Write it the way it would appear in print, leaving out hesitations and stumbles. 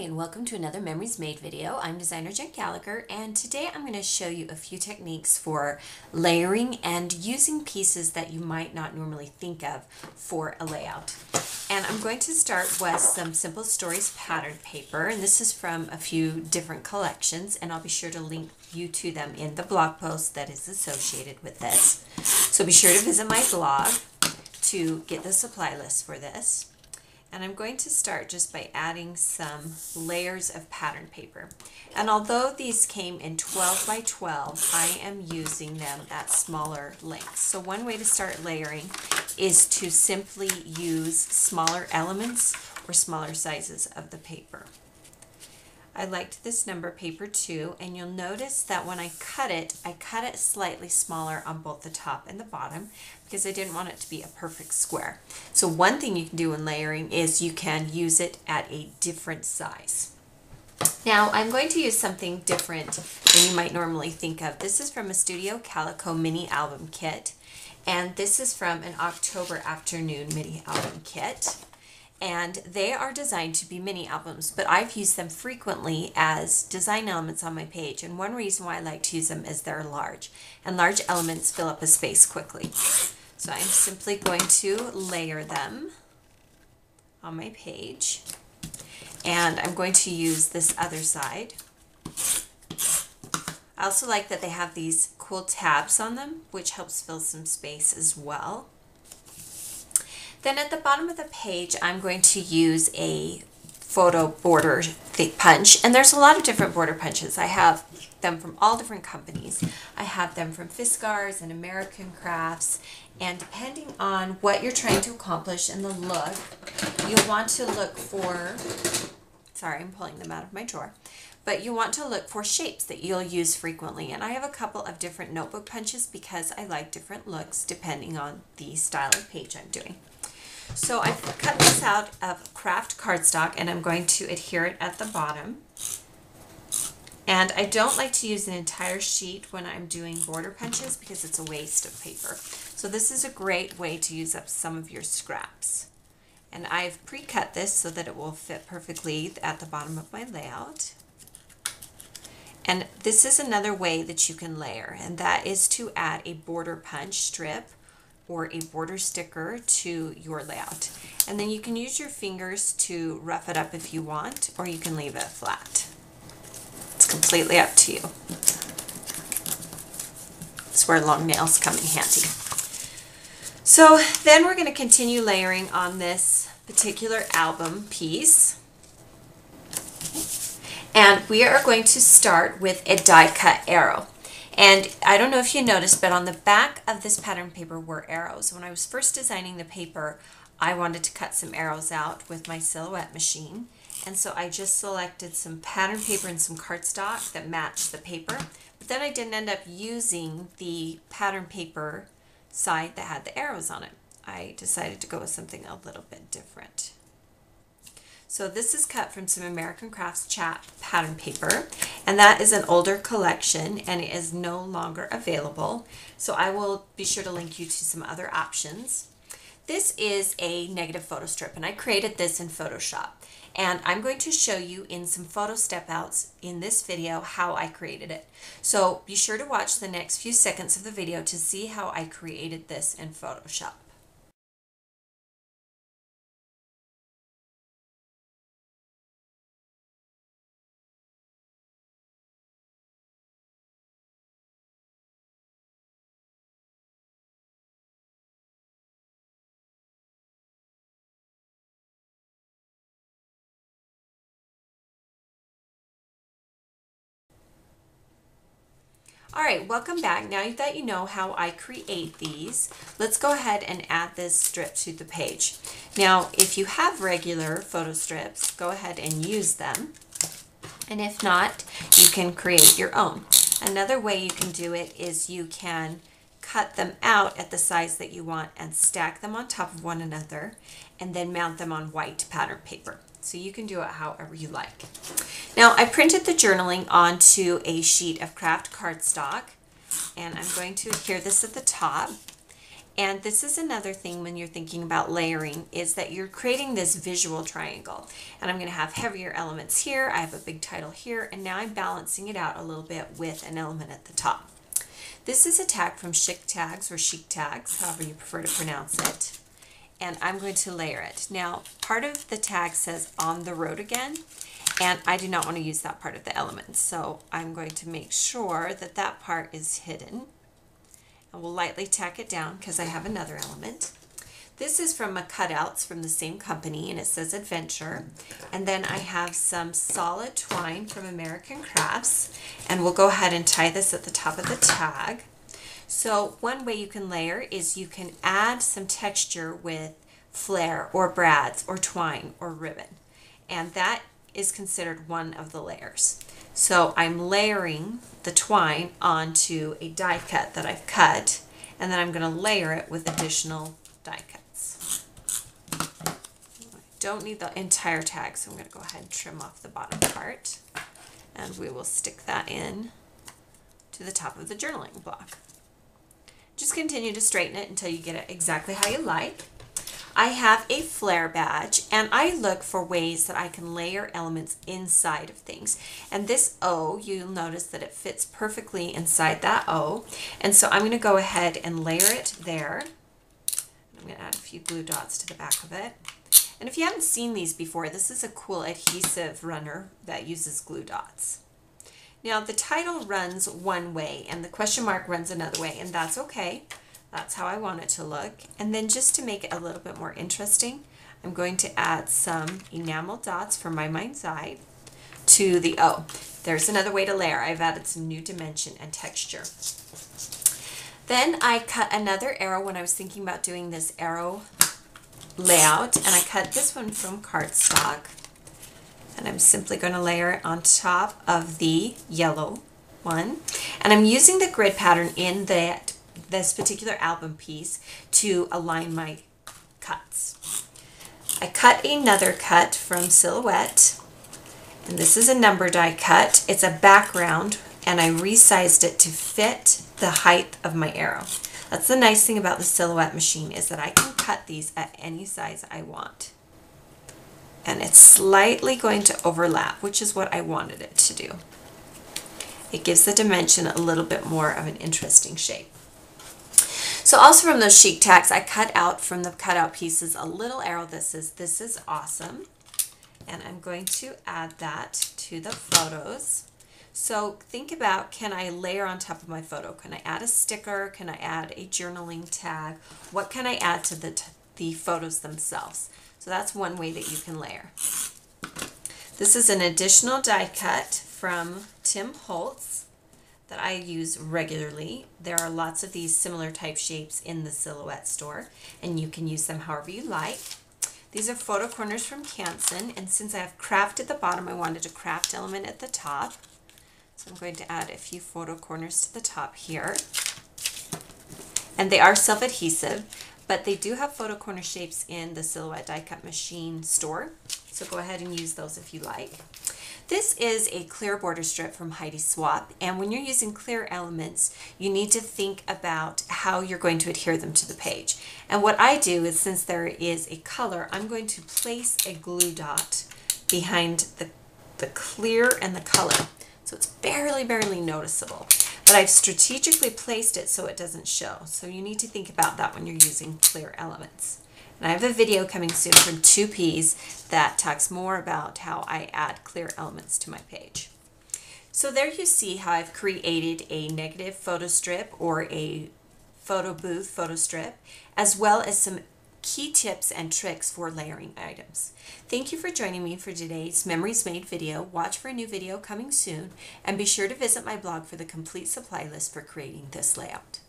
and welcome to another Memories Made video. I'm designer Jen Gallacher, and today I'm going to show you a few techniques for layering and using pieces that you might not normally think of for a layout. And I'm going to start with some Simple Stories pattern paper, and this is from a few different collections, and I'll be sure to link you to them in the blog post that is associated with this. So be sure to visit my blog to get the supply list for this. And I'm going to start just by adding some layers of pattern paper. And although these came in 12 by 12, I am using them at smaller lengths. So one way to start layering is to simply use smaller elements or smaller sizes of the paper. I liked this number paper too, and you'll notice that when I cut it slightly smaller on both the top and the bottom because I didn't want it to be a perfect square. So one thing you can do in layering is you can use it at a different size. Now I'm going to use something different than you might normally think of. This is from a Studio Calico mini album kit, and this is from an October Afternoon mini album kit. And they are designed to be mini albums, but I've used them frequently as design elements on my page. And one reason why I like to use them is they're large, and large elements fill up a space quickly. So I'm simply going to layer them on my page, and I'm going to use this other side. I also like that they have these cool tabs on them, which helps fill some space as well. Then at the bottom of the page, I'm going to use a photo border punch, and there's a lot of different border punches. I have them from all different companies. I have them from Fiskars and American Crafts, and depending on what you're trying to accomplish and the look, you'll want to look for, sorry, I'm pulling them out of my drawer, but you want to look for shapes that you'll use frequently. And I have a couple of different notebook punches because I like different looks depending on the style of page I'm doing. So I've cut this out of craft cardstock, and I'm going to adhere it at the bottom. And I don't like to use an entire sheet when I'm doing border punches because it's a waste of paper. So this is a great way to use up some of your scraps. And I've pre-cut this so that it will fit perfectly at the bottom of my layout. And this is another way that you can layer, and that is to add a border punch strip or a border sticker to your layout. And then you can use your fingers to rough it up if you want, or you can leave it flat. It's completely up to you. That's where long nails come in handy. So then we're going to continue layering on this particular album piece. And we are going to start with a die cut arrow. And I don't know if you noticed, but on the back of this pattern paper were arrows. When I was first designing the paper, I wanted to cut some arrows out with my silhouette machine. And so I just selected some pattern paper and some cardstock that matched the paper. But then I didn't end up using the pattern paper side that had the arrows on it. I decided to go with something a little bit different. So this is cut from some American Crafts Chat pattern paper, and that is an older collection and it is no longer available. So I will be sure to link you to some other options. This is a negative photo strip, and I created this in Photoshop. And I'm going to show you in some photo step outs in this video how I created it. So be sure to watch the next few seconds of the video to see how I created this in Photoshop. All right, welcome back. Now that you know how I create these, let's go ahead and add this strip to the page. Now, if you have regular photo strips, go ahead and use them. And if not, you can create your own. Another way you can do it is you can cut them out at the size that you want and stack them on top of one another and then mount them on white pattern paper. So you can do it however you like. Now I printed the journaling onto a sheet of craft cardstock, and I'm going to adhere this at the top. And this is another thing when you're thinking about layering, is that you're creating this visual triangle. And I'm going to have heavier elements here, I have a big title here, and now I'm balancing it out a little bit with an element at the top. This is a tag from Chic Tags, or Chic Tags, however you prefer to pronounce it. And I'm going to layer it. Now, part of the tag says "on the road again," and I do not want to use that part of the element. So I'm going to make sure that that part is hidden. And we'll lightly tack it down because I have another element. This is from a cutouts from the same company, and it says Adventure. And then I have some solid twine from American Crafts, and we'll go ahead and tie this at the top of the tag. So one way you can layer is you can add some texture with flare or brads or twine or ribbon, and that is considered one of the layers. So I'm layering the twine onto a die cut that I've cut, and then I'm going to layer it with additional die cuts. I don't need the entire tag, so I'm going to go ahead and trim off the bottom part, and we will stick that in to the top of the journaling block. Just continue to straighten it until you get it exactly how you like. I have a flare badge, and I look for ways that I can layer elements inside of things. And this O, you'll notice that it fits perfectly inside that O. And so I'm going to go ahead and layer it there. I'm going to add a few glue dots to the back of it. And if you haven't seen these before, this is a cool adhesive runner that uses glue dots. Now the title runs one way and the question mark runs another way, and that's okay. That's how I want it to look. And then just to make it a little bit more interesting, I'm going to add some enamel dots from my mind's eye to the O. There's another way to layer. I've added some new dimension and texture. Then I cut another arrow when I was thinking about doing this arrow layout, and I cut this one from cardstock. And I'm simply going to layer it on top of the yellow one. And I'm using the grid pattern in this particular album piece to align my cuts. I cut another cut from Silhouette, and this is a number die cut. It's a background, and I resized it to fit the height of my arrow. That's the nice thing about the Silhouette machine, is that I can cut these at any size I want. And it's slightly going to overlap, which is what I wanted it to do. It gives the dimension a little bit more of an interesting shape. So also from those Chic Tags, I cut out from the cutout pieces a little arrow that says "This is awesome," and I'm going to add that to the photos. So think about, can I layer on top of my photo? Can I add a sticker? Can I add a journaling tag? What can I add to the photos themselves? So that's one way that you can layer. This is an additional die cut from Tim Holtz that I use regularly. There are lots of these similar type shapes in the Silhouette store, and you can use them however you like. These are photo corners from Canson, and since I have craft at the bottom, I wanted a craft element at the top. So I'm going to add a few photo corners to the top here. And they are self-adhesive, but they do have photo corner shapes in the Silhouette die cut machine store. So go ahead and use those if you like. This is a clear border strip from Heidi Swap, and when you're using clear elements, you need to think about how you're going to adhere them to the page. And what I do is, since there is a color, I'm going to place a glue dot behind the clear and the color. So it's barely noticeable, but I've strategically placed it so it doesn't show. So you need to think about that when you're using clear elements. And I have a video coming soon from 2Ps that talks more about how I add clear elements to my page. So there you see how I've created a negative photo strip or a photo booth photo strip, as well as some key tips and tricks for layering items. Thank you for joining me for today's Memories Made video. Watch for a new video coming soon, and be sure to visit my blog for the complete supply list for creating this layout.